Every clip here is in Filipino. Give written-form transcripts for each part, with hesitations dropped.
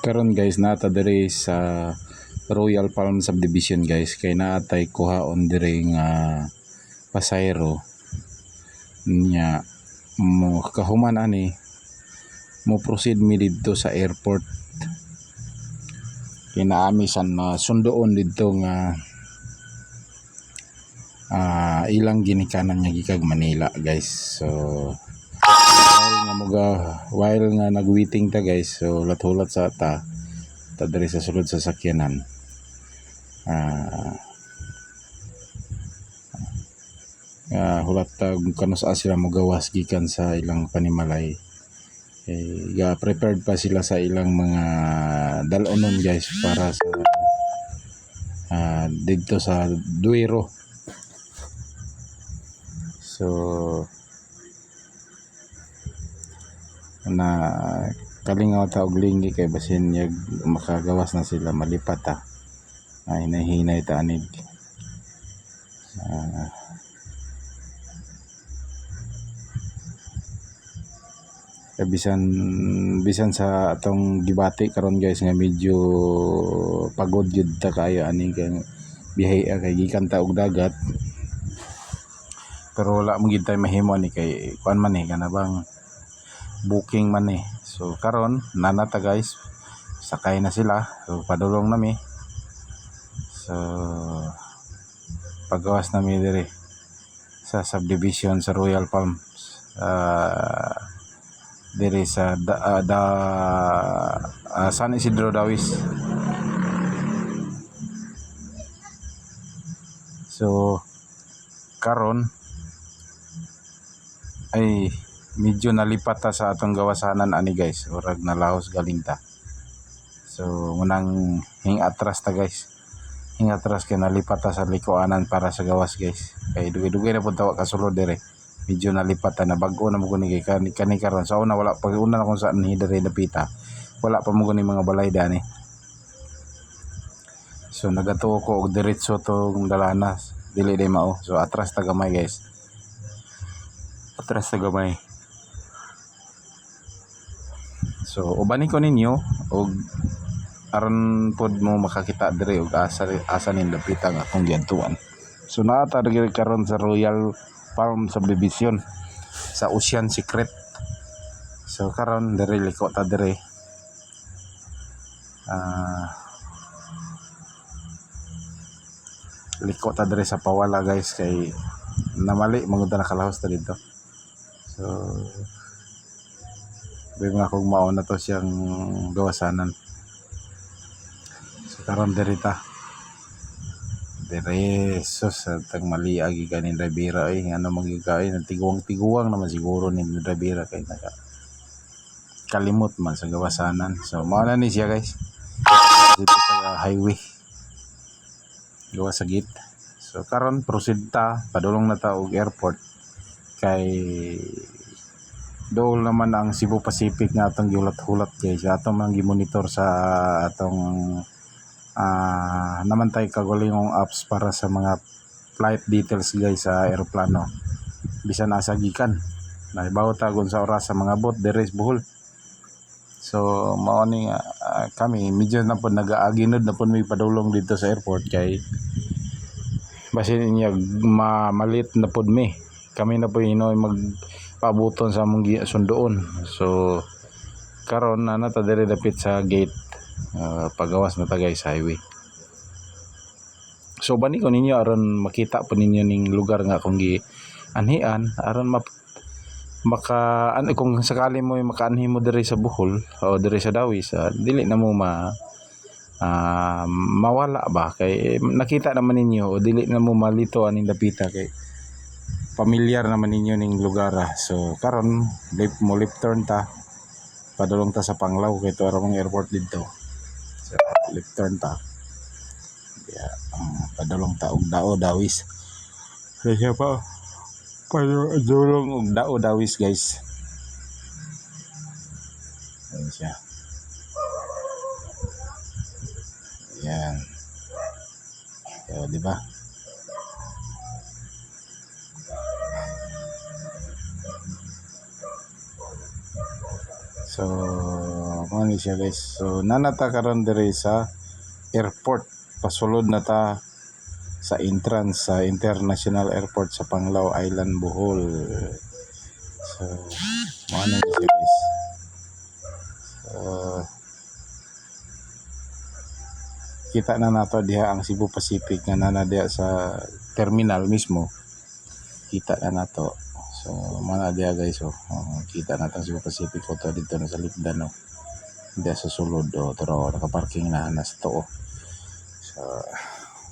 Karon guys, nata diri sa Royal Palm Subdivision guys, kay naatay kuhaon diri nga pasayro nya mo kahuman ani mo proceed mi didto sa airport. Kinaami san sundoon didto nga ilang ginikanan nga gikag Manila guys. So while nga nagwaiting ta guys, so lat-hulat sa ta diri sa sulod sa sakyanan. Hulat ta kano sa sila mogawas gikan sa ilang panimalay. Prepared pa sila sa ilang mga dalonon guys para sa dito sa Duero. So na kalingaw ta og linggi kay basin yag makagawas na sila malipat ta. Hinahinay ta anig. Bisan sa atong gibati karon guys nga medyo pagod jud ta kayo ani kay biyahe kay gikan ta og dagat, pero wala mo gid tay mahimo ni kay kuan man kana bang booking man So karon nanata guys, sakay na sila, so padulong nami. So pagawas nami dire sa subdivision sa Royal Palm, dire sa San Isidro Dawis. So karon ay medyo nalipat ta sa atong gawasanan ani guys, urag nalahos galing ta. So munang hingatras ta guys, hingatras kay nalipat ta sa likuanan para sa gawas guys, kay dugay-dugay na pud tawa kasulod dire. Medyo nalipat ta na bag-o na mo kuni kani karon. Sa una wala pag una na kung saan dire napita, wala pa mo kuni mga balay dani. So nagatuo ko og diretso tong dalanas, dili day mao. So atras ta gamay guys, atras ta gamay. So ubani ko ninyo og aron pod mo makakita dire og asa nin lapita nga akong giadtuan. So naata diri karon sa Royal Palm Subdivision sa Ocean Secret. So karon dire liko ta dire. Liko ta dire sa Pawala guys, kay namali magud ta nakalahos ta dito. So bigyan nga kong mauna to siyang gawasanan. So karon diri ta dire sus tag mali agi kanin Rivera ano magigay tiguang naman siguro ni Rivera kay naka kalimot man sa gawasanan. So mao na ni siya guys, dito sa highway gawa sa gate. So karon proceed ta, padulong na ta og airport kay dool naman ang Cebu Pacific nga atong giulat-hulat guys. Atong mang gimonitor sa atong naman tayo kagulingong apps para sa mga flight details guys sa aeroplano. Bisan asa gikan, nahibaw tagon sa oras sa mga bot dire sa Bohol. So mao ni kami medyo na po nag-aaginod na po may padulong dito sa airport kay basin niya malit na pod mi. Kami na po hinoy magpabuton sa among sundoon. So karon na ta dire dapit sa gate, pagawas na ta guys highway. So bani ko ninyo aron makita po ninyo ning lugar nga akong gianhian, aron maka kung sakali mo makaanhi mo dire sa Bohol o dire sa Dawis, dili na mo mawala ba kay nakita naman ninyo o dili na mo malito aning dapita kay familiar naman ninyo ning lugar. So karon left turn ta, padulong ta sa Panglao kay to arong airport dito. So left turn ta, padulong ta og Dawis. So siya pa padulong og Dawis guys. Ayan siya. Yan. So di ba? So Ano siya guys. So nanata karon diri sa airport. Pasulod na ta sa entrance sa International Airport sa Panglao Island, Bohol. So ano siya guys. Kita na nato diha ang Cebu Pacific nga nana diha sa terminal mismo. Kita na nato. So mana diha guys. Kita na Cebu Pacific photo dito na sa Likdan. Diha sa sulod. Pero nakaparking na nas to. So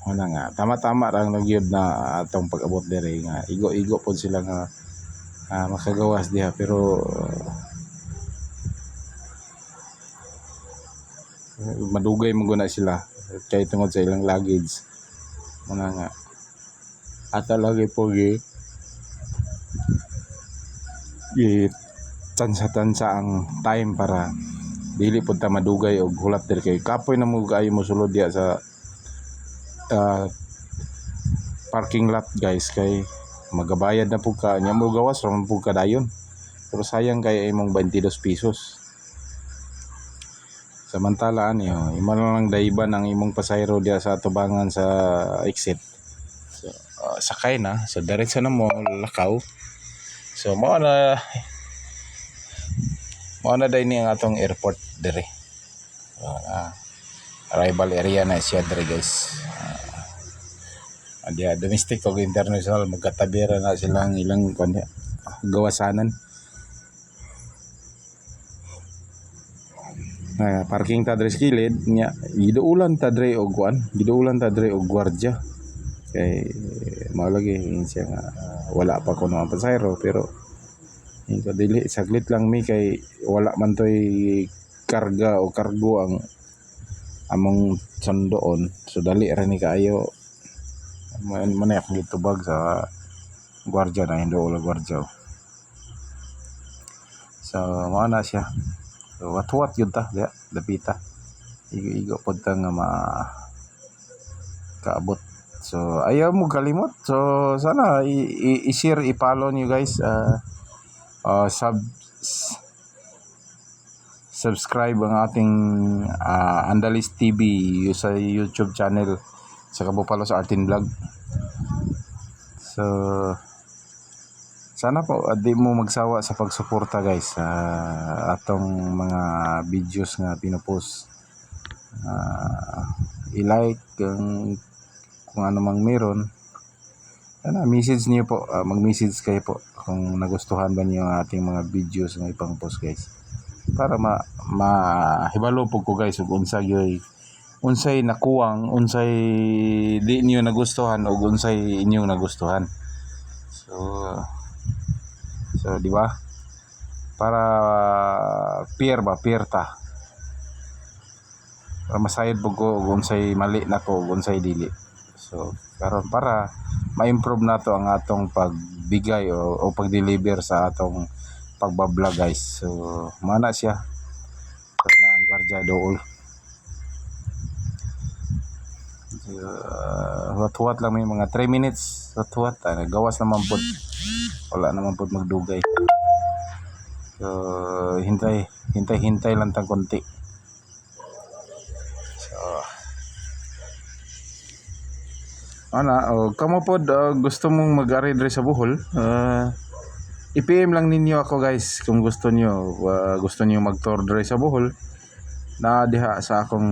wala nga. Tama-tama lang nagyod na atong pag-abot diri nga. Igo-igo po sila nga makagawas diha. Pero madugay maguna sila kay tungod sa ilang luggage. Muna nga ata lagi po tansa-tansa ang time para dili po ta madugay og hulat diri kay kapoy na mo kaayo mo sulod diya sa parking lot guys kay magabayad na po ka nya mo gawas ra man po ka dayon. Pero sayang kay imong 22 pesos. Samantala ano, imo lang daiban ang imong pasayro diya sa tubangan sa exit. So, sakay na, so diretso na mo lakaw. So mao na din ang atong airport dire. Arrival area na siya dire guys. Diya domestic o international magkatabira na silang ilang gawasanan. Parking ta dre sa kilid nya giduulan ta dre og gwardiya kay mao lagi siya nga wala pa kuno ang pasahero pero hinto dili saglit lang mi kay wala man toy karga o kargo ang among sundoon so dali ra ni kaayo man akong gitubag sa gwardiya na hindo ulo gwardiya. So mao na siya. So wat yun ta, dapita. Igo pod ta nga kaabot. So ayaw mo kalimot. So sana i-share, i-follow niyo guys. Subscribe ang ating Andalis TV sa YouTube channel sa Kabupalo sa Artin Vlog. So sana po di mo magsawa sa pagsuporta guys sa atong mga videos nga pinopost. I-like kung ano mang meron. Sana message niyo po, mag-message kayo po kung nagustuhan ba niyo ang ating mga videos nga ipang-post guys. Para mahibalo po ko guys ug unsay nakuwang, unsay di niyo nagustuhan o unsay inyong nagustuhan. So di ba? Para peer ta. Para masayod po ko kung unsay mali nako ug unsay dili. So karon para ma-improve nato ang atong pagbigay o pag-deliver sa atong pagbablog guys. So mana siya. So na ang gwardiya dool. Huwat lang may mga 3 minutes. Huwat gawas naman po. Wala naman po magdugay. So hintay lang tang konti. So kamo pod gusto mong mag-ari diri sa Bohol, i-PM lang ninyo ako guys kung gusto niyo mag-tour diri sa Bohol na diha sa akong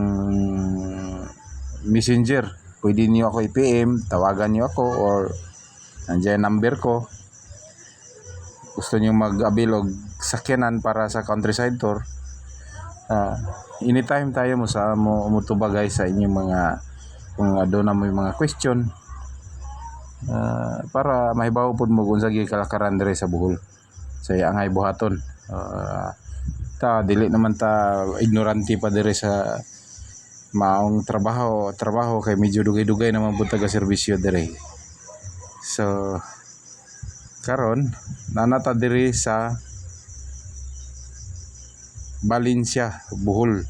messenger. Pwede niyo ako i-PM, tawagan niyo ako or nandiyan number ko. Gusto niyo mag-abil og sakyanan para sa countryside tour, anytime tayo mo umutuba guys sa inyong mga kung doon na mo yung mga question para mahibaw po mo kung sagi kalakaran dire sa Bohol sa angay buhaton. Dili naman ta ignorante pa dire sa maong trabaho kay medyo dugay-dugay naman po taga serbisyo dire. So karon nanata diri sa Valencia, Bohol.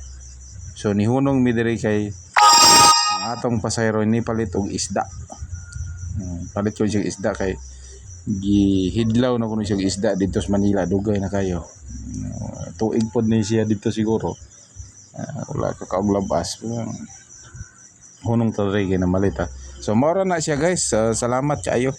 So nihunong mi diri kay ang atong pasayro ni palit og isda. Palit ko siya isda kay gihidlaw na kuno siya isda dito sa Manila, dugay na kayo. Tuig pod ni siya dito siguro. Wala ka kaog labas. Hunong talaga na malita. So mora na siya guys. Salamat kayo.